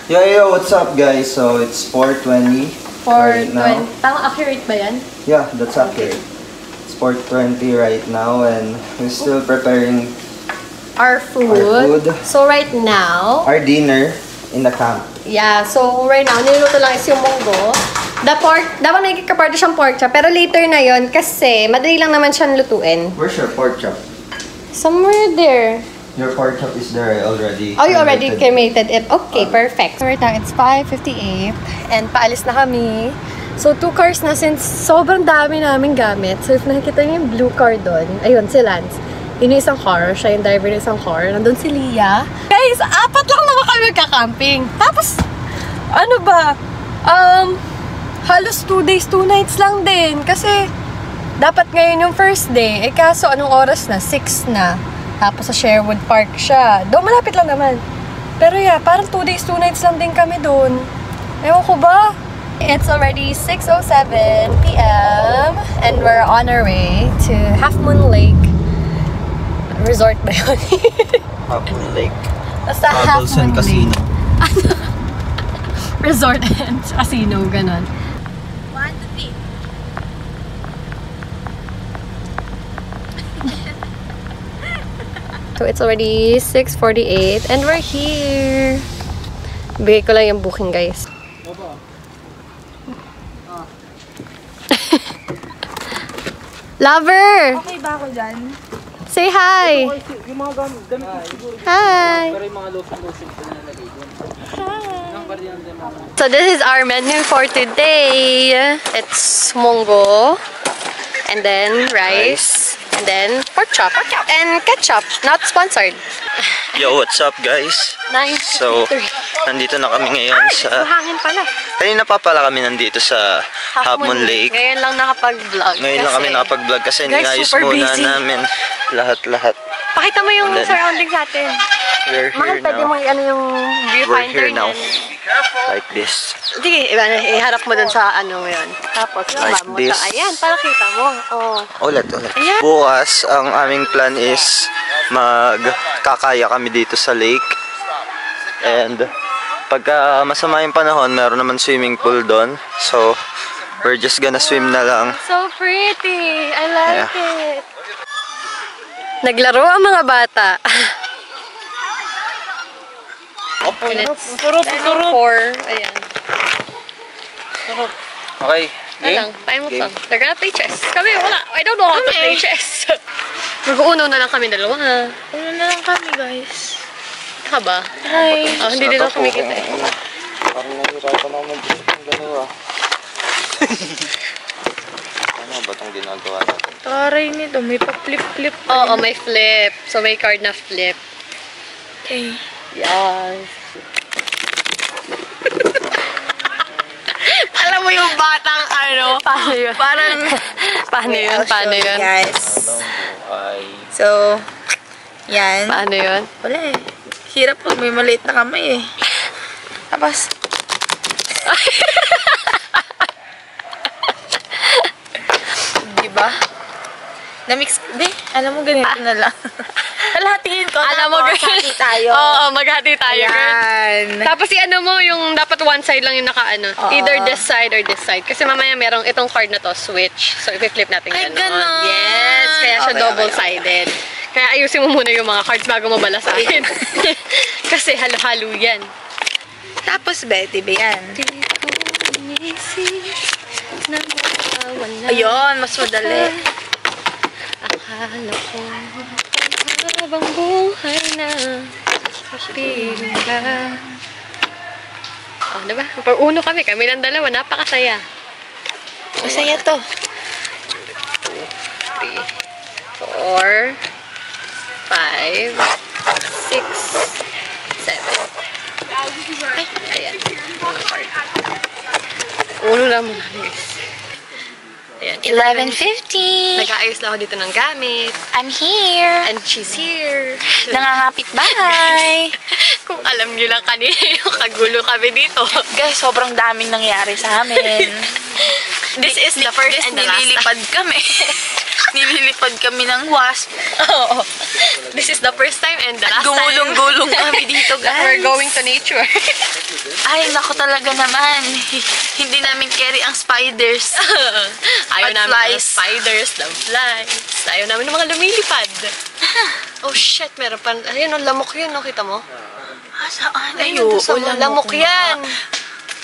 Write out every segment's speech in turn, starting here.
Yo, what's up guys? So it's 4:20 right now. Tama, accurate ba yan? Yeah, that's accurate. It's 4:20 right now and we're still preparing Our food. So right now, our dinner in the camp. yeah, so right now, niluluto lang is yung munggo. The pork, dapat may kaparto siyang pork chop, pero later na yon kasi madali lang naman siyang lutuin. Where's your pork chop? Somewhere there. Your pork chop is there already. Oh, you already cremated it. Okay, perfect. So right now, it's 5:58 and paalis na kami. So, 2 cars na since sobrang dami namin gamit. So, if nakikita niyo yung blue car doon, ayun, si Lance. Yun yung isang car, siya yung driver ng isang car. Nandun si Leah. Guys, 4 lang naman kami magka-camping. Tapos, ano ba? Halos 2 days, 2 nights lang din. Kasi, dapat ngayon yung first day. Eh, kaso, anong oras na? 6 na. Tapos, sa Sherwood Park siya. Doon, malapit lang naman. Pero yeah, parang 2 days, 2 nights lang din kami doon. Ewan ko ba? It's already 6:07 p.m. and we're on our way to Half Moon Lake. Resort ba yun? Half Moon Lake. Basta Half Moon Lake. Casino. Resort and casino, ganon. 1, 2, 3. So it's already 6:48 and we're here. Bigay ko lang yung booking, guys. Lover! Okay ba ako dyan? Say hi! Yung mga gamit Hi! pero yung mga lotion ko na nalagay doon. So this is our menu for today. It's munggo, and then rice, and then pork chop, and ketchup. Not sponsored. Yo, what's up guys? Nice. So, nandito na kami ngayon sa... Mahangin pala. Kanina pa pala kami nandito sa Half Moon Lake. Ngayon lang nakapag-vlog. Ngayon lang kami nakapag-vlog kasi Guys, niayos super muna busy. namin lahat-lahat. Pakita mo yung surroundings natin. We're Mahal, here pwede now. mo ano yung We're viewfinder here now. niyan. Like this. Sige, iharap mo dun sa ano yun. Tapos, Like mo this. Ayan, para kita mo. Oh. Ulit. Ayan. Bukas, ang aming plan is magkakaya kami dito sa lake. And pagka masama yung panahon, meron naman swimming pool doon. So, we're just gonna swim na lang. So pretty! I like it! Naglaro ang mga bata. Turop! 4. Ayan. Okay. Ano lang, time lang. They're gonna play chess. Kami, wala. I don't know how to play chess. Mag-uuno na lang kami dalawa. Uno na lang kami, guys. Ka ba? Hi! Oh, hindi din ako kumikita eh. Parang nahihirapan ako mag-isip ng gano'n. Ano ba itong ginagawa natin? Taray nito, may pa-flip-flip. Oo, may flip. So may card na flip. Okay. Yes. Alam mo yung batang ano? Paano yun? Parang... Paano yun? Paano yun? Guys. Ay. So, yan. Paano yun? Wala eh. Hirap pag may maliit na kamay eh. Tapos, diba? Na-mix, di, alam mo ganito na lang. Kalahatiin ko, Alam mo, girl. hati tayo. Oo, maghati tayo, girl. Ayan. Tapos i-ano mo, yung dapat one side lang yung naka-ano. Oo. Either this side or this side. Kasi mamaya merong itong card na to, switch. So, i-flip natin Ay, gano'n. ganon. Yes, kaya siya Okay, double-sided. Kaya ayusin mo muna yung mga cards bago mo balasahin. Kasi halo-halo yan. Tapos, Betty, ba yan? Ayun, mas madali. Akala ko habang buhay na kapiling ka. Oh, diba? Pag uno kami lang dalawa, napakasaya. Masaya to. 3, 4, 5, 6, 7. Ay, ayan. Uno lang muna, guys. Ayan. 11:50. Nag-aayos lang ako dito ng gamit. I'm here. And she's here. Nangangapit bahay. Kung alam nyo lang kanina yung kagulo kami dito. Guys, sobrang daming nangyari sa amin. This is the first and the last. Nililipad kami. Nililipad kami ng wasp. Oo. This is the first time and the last time. Gumulong-gulong kami dito, guys. We're going to nature. Ay, naku talaga naman. Hindi namin carry ang spiders. Ayaw At namin flies. ng spiders, ng flies. Ayaw namin ng mga lumilipad. Oh shit, meron pa. Ayun, lamok yun, no? Kita mo? Saan? Ayun, sa lamok yan.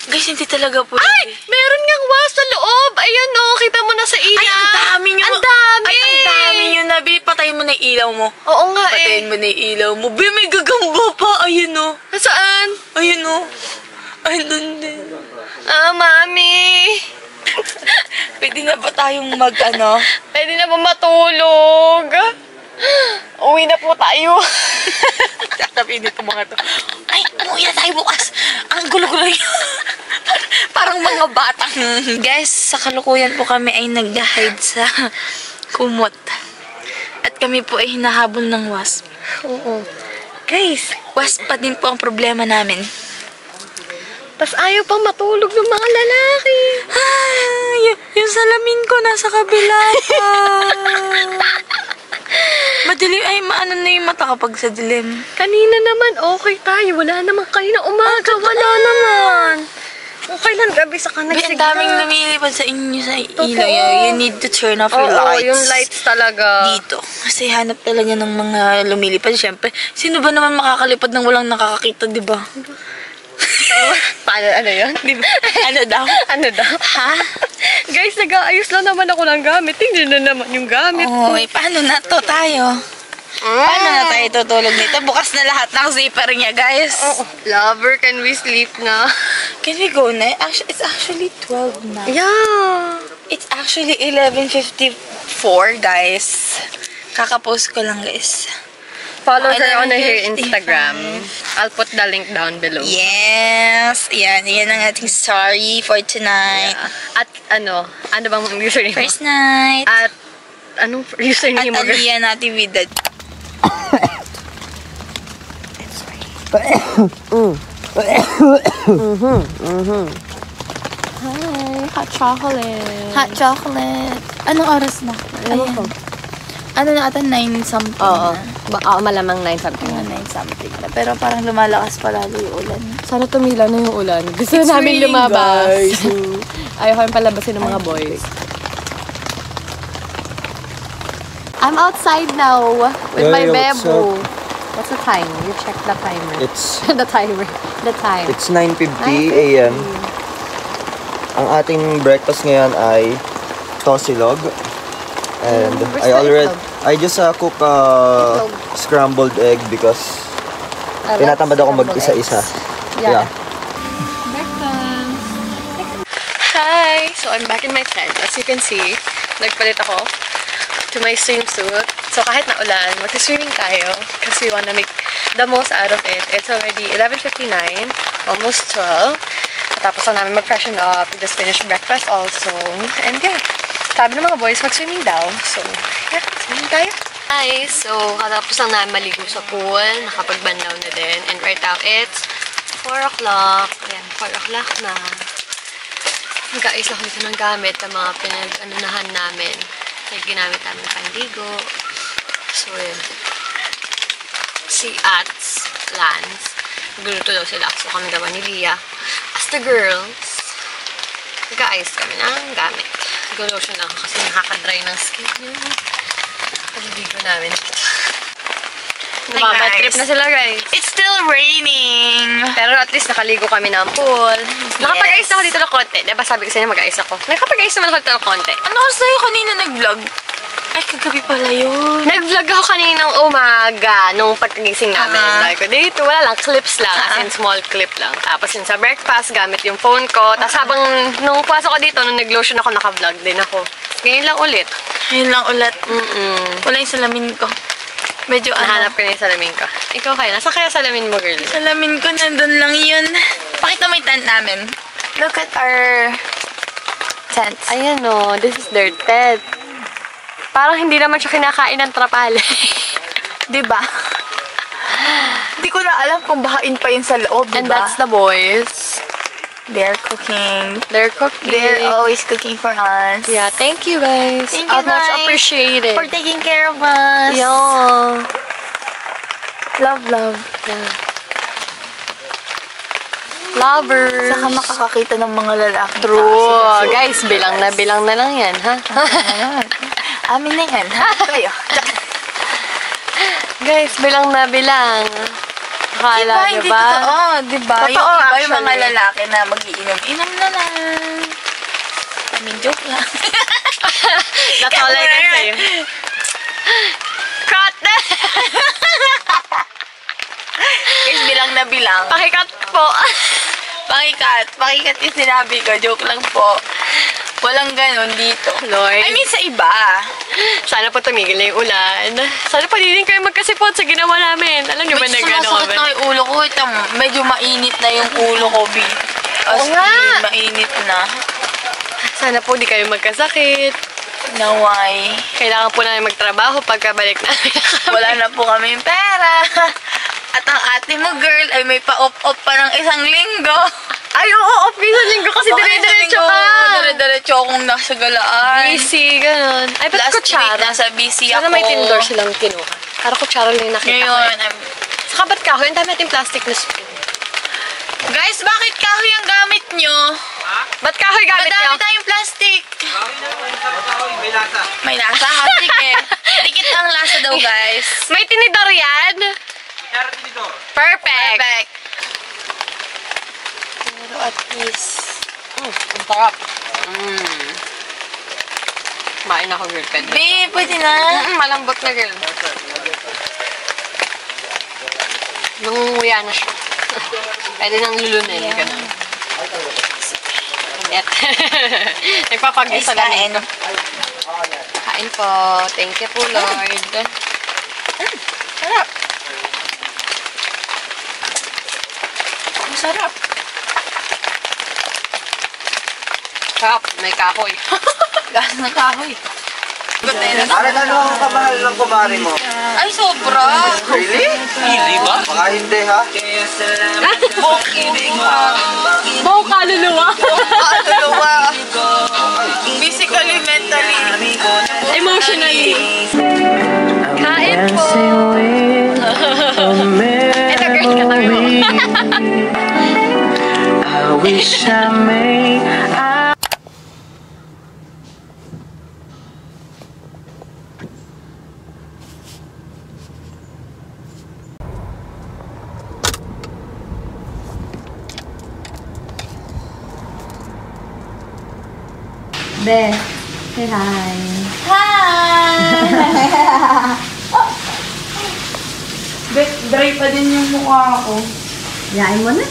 Guys, hindi talaga po. Ay! Meron ngang wasp sa loob! Ayun, no? Kita mo na sa ilaw. Ay, ang dami nyo. Ang dami! Ay, ang dami nyo, Nabi. Patayin mo na yung ilaw mo. Oo nga Patayin mo na yung ilaw mo. Be, may gagamba pa. Ayun, o. Saan? Ayun, o. Ay, doon din. Ah, mami! Pwede na ba tayong Pwede na ba matulog? Uwi na po tayo. Sasabihin ko mga to. Ay, umuwi na tayo bukas. Ang gulo-gulo yun. Parang mga batang. Guys, sa kalukuyan po kami ay nag-hide sa kumot. At kami po ay hinahabol ng wasp. Oo. Guys, wasp pa din po ang problema namin. Tapos ayaw pang matulog ng mga lalaki. Ay, yung salamin ko nasa kabila pa. Madilim, ay maano na yung mata kapag sa dilim. Kanina naman, okay tayo. Wala naman kayo na umaga. Wala naman. Kung kailan gabi sa Ang nagsigla. daming lumilipad sa inyo sa Totoo. ilaw. You need to turn off your Oo, lights. yung lights talaga. Dito. Kasi hanap talaga ng mga lumilipad. Siyempre, sino ba naman makakalipad ng walang nakakakita, di ba? Paano, ano yun? Diba? Ano daw? Ano daw? Ha? Guys, nag-aayos lang naman ako ng gamit. Tingnan na naman yung gamit Oo, ko. paano na to tayo? Paano na tayo tutulog nito? Bukas na lahat ng zipper niya, guys. Oh, lover, can we sleep na? Can we go na? Actually, it's actually 12 na. Yeah. It's actually 11:54, guys. Kakapost ko lang, guys. Follow her on her 11:55. Instagram. I'll put the link down below. Yes! Yan ang ating story for tonight. At ano bang username mo? First night. At anong At username mo? girl? Aliyah natin with the... Hi, hot chocolate. Hot chocolate. Anong oras na? Ewan ko. Ano na ata? 9 something Oo. na. Malamang 9 something. Mga 9 something na. Pero parang lumalakas palalo yung ulan. Sana tumila na yung ulan. Gusto It's namin raining, lumabas. guys. Ayaw kami palabasin ng mga boys. I'm outside now with my Yo, what's bebo. What's the time? You check the timer. It's The timer. The time. it's 9:50 a.m. Ang ating breakfast ngayon ay tosilog. And Where's the itlog? I just cook Itlog. scrambled egg because tinatamad ako mag-isa-isa. Yeah. Breakfast. Hi! So I'm back in my tent. As you can see, nagpalit ako to my swimsuit. So kahit na ulan, mag-swimming tayo because we wanna make the most out of it. It's already 11:59, almost 12. Tapos lang namin mag-freshen up. We just finished breakfast also. And yeah, sabi ng mga boys, mag-swimming daw. So, yeah, swimming tayo. Hi! So, katapos lang namin maligo sa pool. Nakapag-banlaw na din. And right now, it's 4 o'clock. Ayan, 4 o'clock na. Nag-aayos lang dito ng gamit ng mga pinag-anunahan namin. Like, ginamit namin panligo. So, yun. Si Ats, Lance, nagluluto daw sila. So, kami daw ni Leah. As the girls, nag-aayos kami ng gamit. Go-lotion lang kasi nakaka-dry ng skin yung paligo namin dito. Bad trip na sila, guys. It's still raining. Pero at least nakaligo kami ng pool. Nakapag-ayos ako dito ng konti. Diba sabi ko sa inyo mag-ayos ako? Nakapag-ayos naman ako dito ng konti. Ano sa'yo kanina nag-vlog? Ay, kagabi pala yun. Nag-vlog ako kaninang umaga nung pagkagising namin. Sabi ko, dito, wala lang, clips lang. As in, small clip lang. Tapos yun sa breakfast, gamit yung phone ko. Tapos habang, nung pasok ko dito, nung nag-lotion ako, naka-vlog din ako. Ngayon lang ulit. Ayun lang ulit. Wala yung salamin ko. Medyo Nahanap ko na yung salamin ko. Ikaw kaya, nasa kaya salamin mo, girl? Salamin ko, nandun lang yun. Pakita mo yung tent namin. Look at our tent. Ayan o, this is their tent. Parang hindi naman siya kinakain ng trapal. Diba? Hindi ko na alam kung bahain pa yun sa loob, diba? And that's the boys. They're cooking. They're cooking. They're always cooking for us. Yeah, thank you guys. Thank you, I much guys, appreciated. for taking care of us. Yeah. Love, love. Yeah. Lovers. Saka makakakita ng mga lalaki. True. Guys, bilang na lang yan, ha? Amin na yan, ha? Kayo. Guys, bilang na bilang. Akala, Hindi diba? totoo, diba? Totoo, Yung iba yung mga actually. lalaki na mag-iinom-inom na lang. I mean, joke lang. That's all I can say. Cut! Guys, bilang na bilang. Pakikat po. Pakikat yung sinabi ko. Joke lang po. Walang ganon dito. Lord. I mean, sa iba. Sana po tumigil na yung ulan. Sana pa din kayo magkasipot sa ginawa namin. Alam niyo ba na gano'n sumasakit na yung ulo ko. Ito, medyo mainit na yung ulo ko, B. Oo nga. Mainit na. Sana po di kayo magkasakit. Naway. Kailangan po namin magtrabaho pagkabalik namin. Wala na po kami pera. At ang ate mo, girl, ay may pa-off-off pa ng 1 linggo. Ay, oo, off isang linggo kasi dire-diretso ka. Dire-diretso akong nasa galaan. Busy, ganun. Ay, ba't Last week, kutsara? nasa busy Sana ako. may tindor silang kinuha. Para kutsara lang yung nakita ko. Ngayon, Saka ba't kahoy? Ang dami natin plastic na spoon. guys, bakit kahoy ang gamit nyo? Ba't kahoy gamit niyo? Madami tayong plastic. May lasa. May lasa, ha? Sige. Tikit ang lasa daw, guys. May tinidor yan? Perfect. Perfect. Pero at least, ang sarap. Kumain ako, girl. Pwede. Babe, pwede na. Malambot na, girl. Nangunguya na siya. Pwede nang lulunin. Yeah. Ganun. Init. Nagpapagisa lang. Kain. Kain po. Thank you po, Lord. Sarap. Masarap. Sarap. May kahoy. Gas ng kahoy. Ano ang kamahal ng kumari mo? Ay, sobra. Really? Really ba? Baka hindi ha? Buong kaluluwa. Kaluluwa. Physically, mentally. Emotionally. Kain po. Ito, girl, katabi mo. I wish I may. Be, say hi. Hi! Dry pa din yung mukha ko. Yain mo na.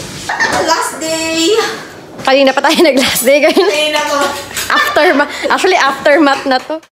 Last day! Kanina pa tayo nag-last day. Kanina ko. Actually, aftermath na to.